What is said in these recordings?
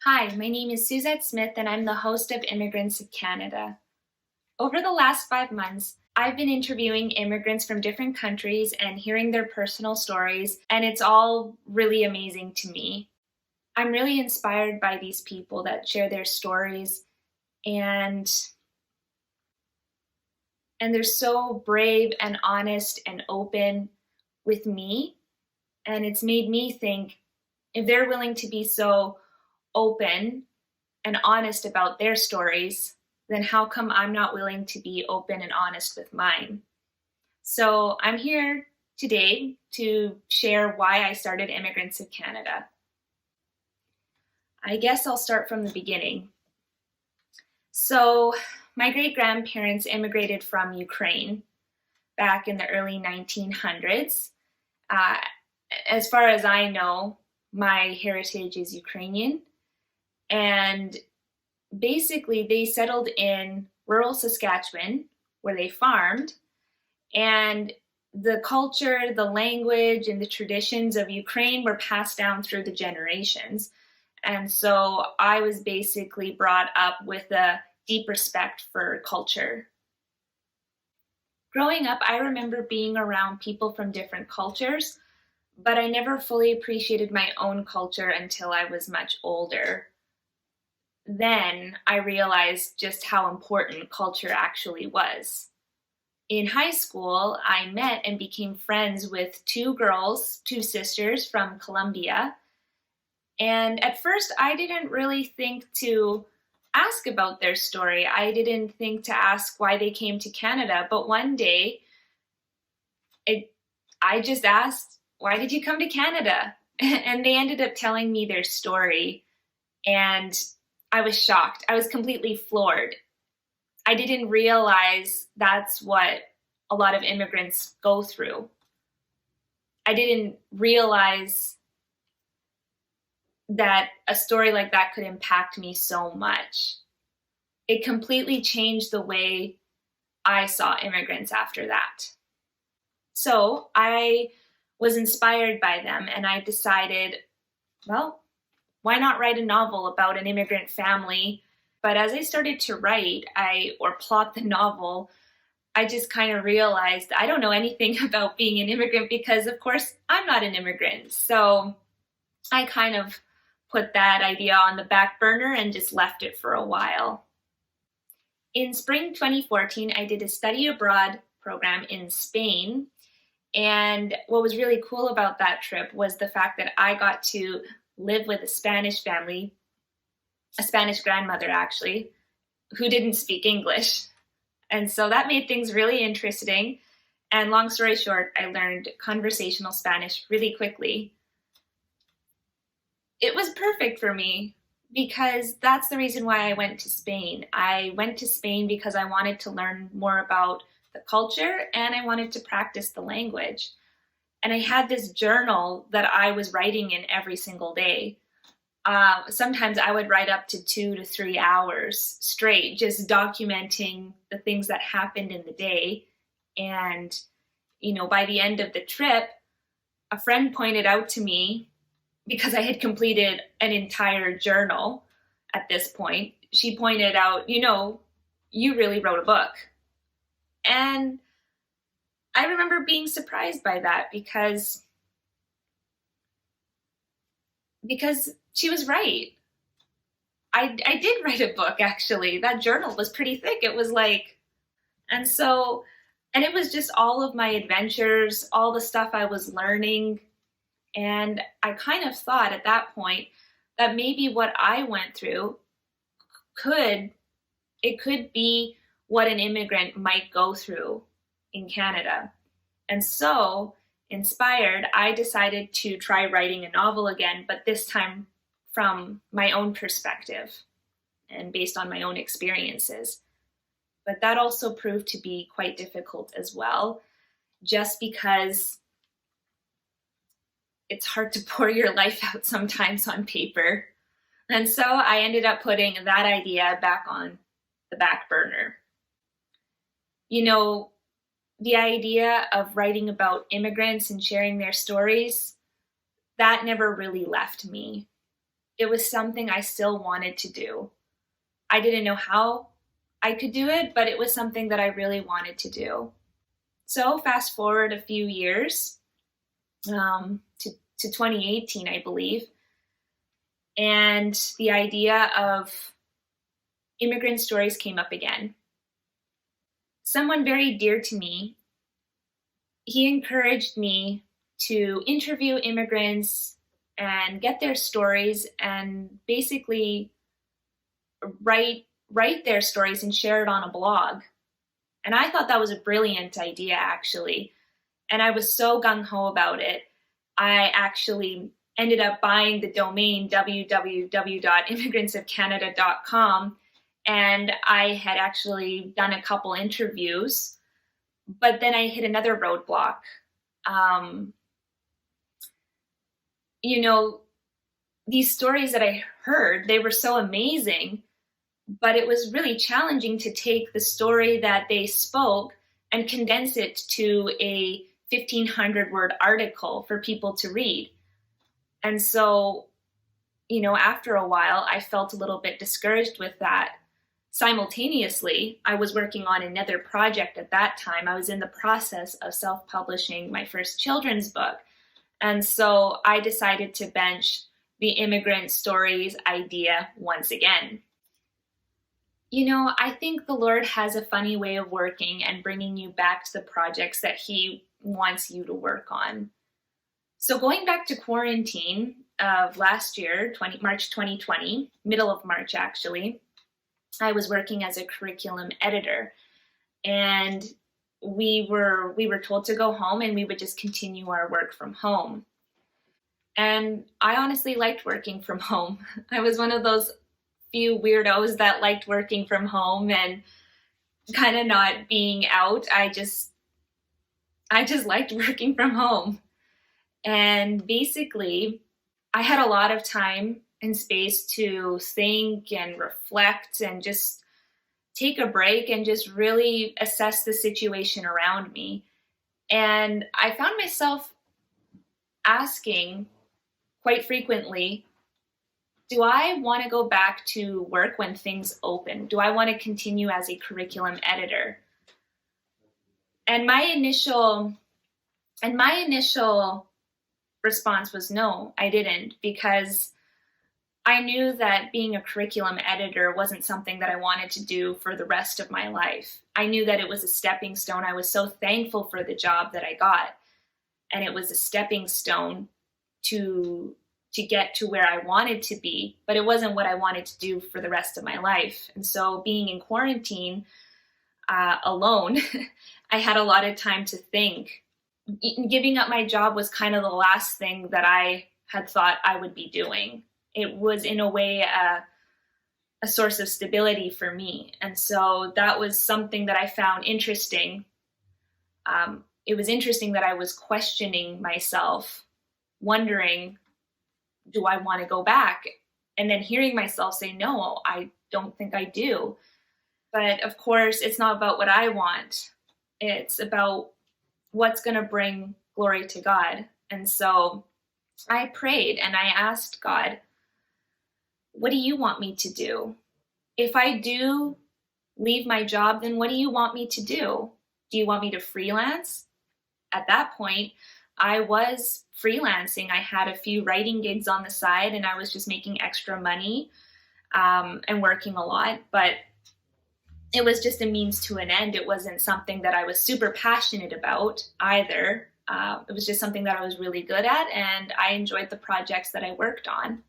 Hi, my name is Suzette Smith, and I'm the host of Immigrants of Canada. Over the last 5 months, I've been interviewing immigrants from different countries and hearing their personal stories, and it's all really amazing to me. I'm really inspired by these people that share their stories, and they're so brave and honest and open with me, and it's made me think if they're willing to be so open and honest about their stories, then how come I'm not willing to be open and honest with mine? So I'm here today to share why I started Immigrants of Canada. I guess I'll start from the beginning. So my great-grandparents immigrated from Ukraine back in the early 1900s. Uh, as far as I know, my heritage is Ukrainian. And basically, they settled in rural Saskatchewan where they farmed, and the culture, the language, and the traditions of Ukraine were passed down through the generations. And so I was basically brought up with a deep respect for culture. Growing up, I remember being around people from different cultures, but I never fully appreciated my own culture until I was much older. Then I realized just how important culture actually was. In high school, I met and became friends with two sisters from Colombia. And at first, I didn't really think to ask about their story. I didn't think to ask why they came to Canada. But one day, I just asked, "Why did you come to Canada?" And they ended up telling me their story. And I was shocked. I was completely floored. I didn't realize that's what a lot of immigrants go through. I didn't realize that a story like that could impact me so much. It completely changed the way I saw immigrants after that. So I was inspired by them, and I decided, well, why not write a novel about an immigrant family? But as I started to write, or plot the novel, I just kind of realized I don't know anything about being an immigrant because, of course, I'm not an immigrant. So I kind of put that idea on the back burner and just left it for a while. In spring 2014, I did a study abroad program in Spain. And what was really cool about that trip was the fact that I got to live with a Spanish family, a Spanish grandmother actually, who didn't speak English. And so that made things really interesting. And long story short, I learned conversational Spanish really quickly. It was perfect for me because that's the reason why I went to Spain. I went to Spain because I wanted to learn more about the culture and I wanted to practice the language. And I had this journal that I was writing in every single day. Sometimes I would write up to 2 to 3 hours straight, just documenting the things that happened in the day. And, by the end of the trip, a friend pointed out to me, because I had completed an entire journal at this point, she pointed out, you really wrote a book. And I remember being surprised by that because she was right. I did write a book, actually. That journal was pretty thick. It was like, and it was just all of my adventures, all the stuff I was learning. And I kind of thought at that point that maybe what I went through could be what an immigrant might go through in Canada. And so, inspired, I decided to try writing a novel again, but this time from my own perspective and based on my own experiences. But that also proved to be quite difficult as well, just because it's hard to pour your life out sometimes on paper. And so I ended up putting that idea back on the back burner. The idea of writing about immigrants and sharing their stories, that never really left me. it was something I still wanted to do. I didn't know how I could do it, but it was something that I really wanted to do. So fast forward a few years to 2018, I believe, and the idea of immigrant stories came up again. Someone very dear to me, he encouraged me to interview immigrants and get their stories and basically write their stories and share it on a blog. And I thought that was a brilliant idea, actually. And I was so gung-ho about it. I actually ended up buying the domain www.immigrants.ofcanada.com, and I had actually done a couple interviews, but then I hit another roadblock. These stories that I heard, they were so amazing, but it was really challenging to take the story that they spoke and condense it to a 1,500 word article for people to read. And so, after a while, I felt a little bit discouraged with that. Simultaneously, I was working on another project at that time. I was in the process of self-publishing my first children's book. And so I decided to bench the immigrant stories idea once again. I think the Lord has a funny way of working and bringing you back to the projects that He wants you to work on. So going back to quarantine of last year, March 2020, middle of March actually, I was working as a curriculum editor, and we were told to go home and we would just continue our work from home. And I honestly liked working from home. I was one of those few weirdos that liked working from home and kind of not being out. I just liked working from home. And basically, I had a lot of time and space to think and reflect and just take a break and just really assess the situation around me. And I found myself asking quite frequently, do I want to go back to work when things open? Do I want to continue as a curriculum editor? And my initial response was no, I didn't, because I knew that being a curriculum editor wasn't something that I wanted to do for the rest of my life. I knew that it was a stepping stone. I was so thankful for the job that I got, and it was a stepping stone to get to where I wanted to be, but it wasn't what I wanted to do for the rest of my life. And so being in quarantine alone, I had a lot of time to think. Giving up my job was kind of the last thing that I had thought I would be doing. It was in a way a source of stability for me. And so that was something that I found interesting. It was interesting that I was questioning myself, wondering, do I want to go back? And then hearing myself say, no, I don't think I do. But of course, it's not about what I want. It's about what's going to bring glory to God. And so I prayed and I asked God, what do you want me to do? If I do leave my job, then what do you want me to do? Do you want me to freelance? At that point, I was freelancing. I had a few writing gigs on the side and I was just making extra money and working a lot, but it was just a means to an end. It wasn't something that I was super passionate about either. It was just something that I was really good at, and I enjoyed the projects that I worked on.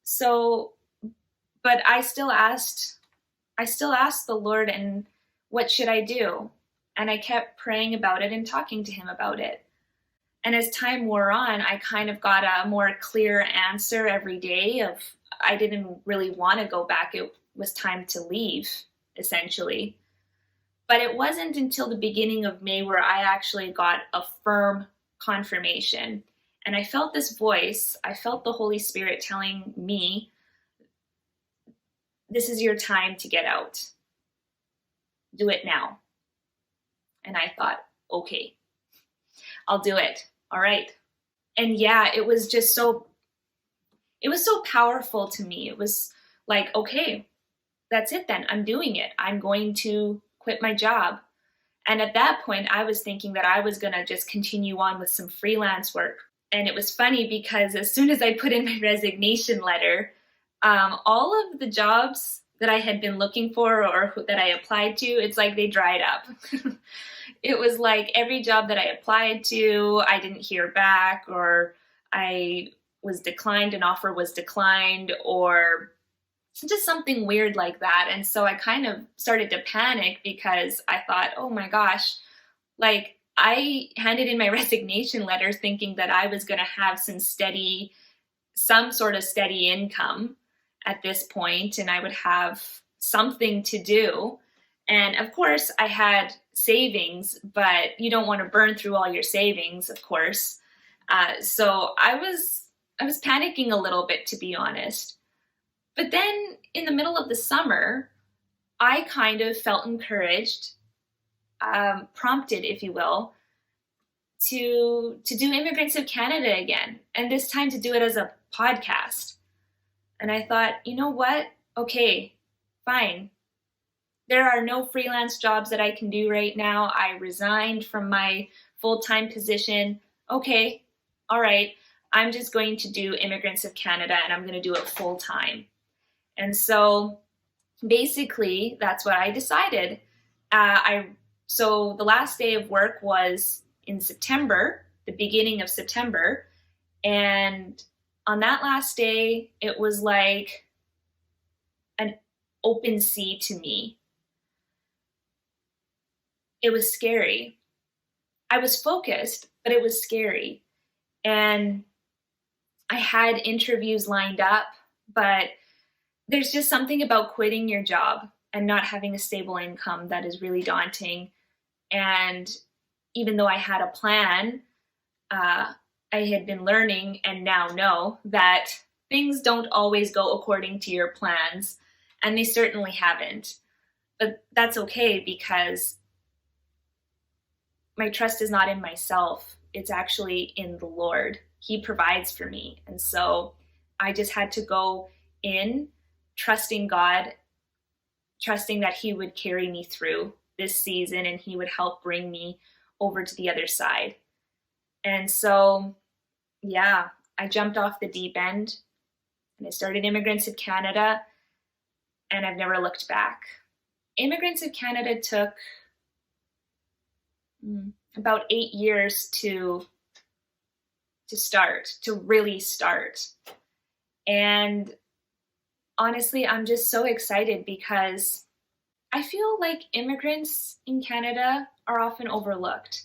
So, but I still asked the Lord, and what should I do? And I kept praying about it and talking to Him about it. And as time wore on, I kind of got a more clear answer every day of I didn't really want to go back. It was time to leave, essentially. But it wasn't until the beginning of May where I actually got a firm confirmation. And I felt this voice, I felt the Holy Spirit telling me, this is your time to get out. Do it now. And I thought, okay, I'll do it. All right. And yeah, it was just so it was so powerful to me. It was like, okay, that's it then. I'm doing it. I'm going to quit my job. And at that point, I was thinking that I was going to just continue on with some freelance work. And it was funny because as soon as I put in my resignation letter, all of the jobs that I had been looking for or that I applied to, it's like they dried up. It was like every job that I applied to, I didn't hear back, or I was declined, an offer was declined, or just something weird like that. And so I kind of started to panic because I thought, oh my gosh, like I handed in my resignation letter thinking that I was going to have some sort of steady income at this point, and I would have something to do. And of course, I had savings, but you don't want to burn through all your savings, of course. So I was panicking a little bit, to be honest. But then in the middle of the summer, I kind of felt encouraged, prompted, if you will, to do Immigrants of Canada again, and this time to do it as a podcast. And I thought, you know what? Okay, fine. There are no freelance jobs that I can do right now. I resigned from my full-time position. Okay, all right. I'm just going to do Immigrants of Canada, and I'm going to do it full-time. And so basically, that's what I decided. So the last day of work was in September, the beginning of September. And on that last day, it was like an open sea to me. It was scary. I was focused, but it was scary. And I had interviews lined up, but there's just something about quitting your job and not having a stable income that is really daunting. And even though I had a plan, I had been learning and now know that things don't always go according to your plans, and they certainly haven't. But that's okay, because my trust is not in myself. It's actually in the Lord. He provides for me. And so I just had to go in trusting God, trusting that He would carry me through this season and He would help bring me over to the other side. And so, yeah, I jumped off the deep end and I started Immigrants of Canada, and I've never looked back. Immigrants of Canada took about 8 years to really start. And honestly, I'm just so excited because I feel like immigrants in Canada are often overlooked.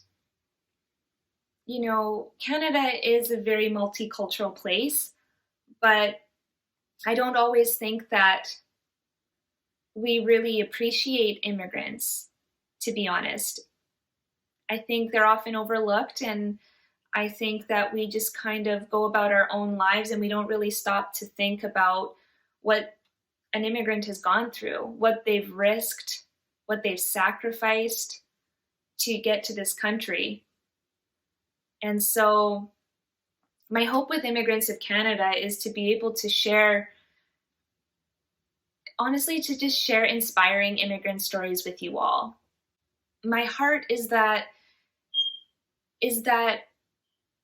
You know, Canada is a very multicultural place, but I don't always think that we really appreciate immigrants, to be honest. I think they're often overlooked, and I think that we just kind of go about our own lives and we don't really stop to think about what an immigrant has gone through, what they've risked, what they've sacrificed to get to this country. And so my hope with Immigrants of Canada is to be able to share, honestly, to just share inspiring immigrant stories with you all. My heart is that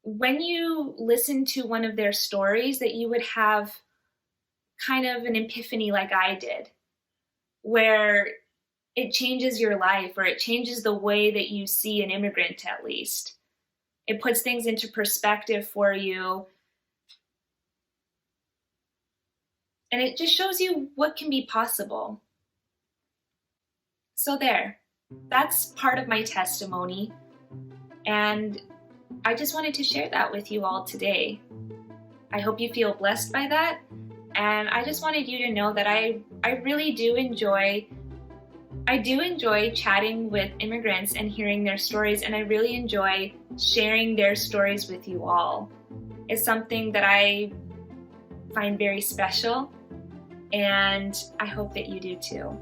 when you listen to one of their stories, that you would have kind of an epiphany like I did, where it changes your life, or it changes the way that you see an immigrant, at least. It puts things into perspective for you. And it just shows you what can be possible. So that's part of my testimony. And I just wanted to share that with you all today. I hope you feel blessed by that. And I just wanted you to know that I really do enjoy chatting with immigrants and hearing their stories, and I really enjoy sharing their stories with you all. It's something that I find very special, and I hope that you do too.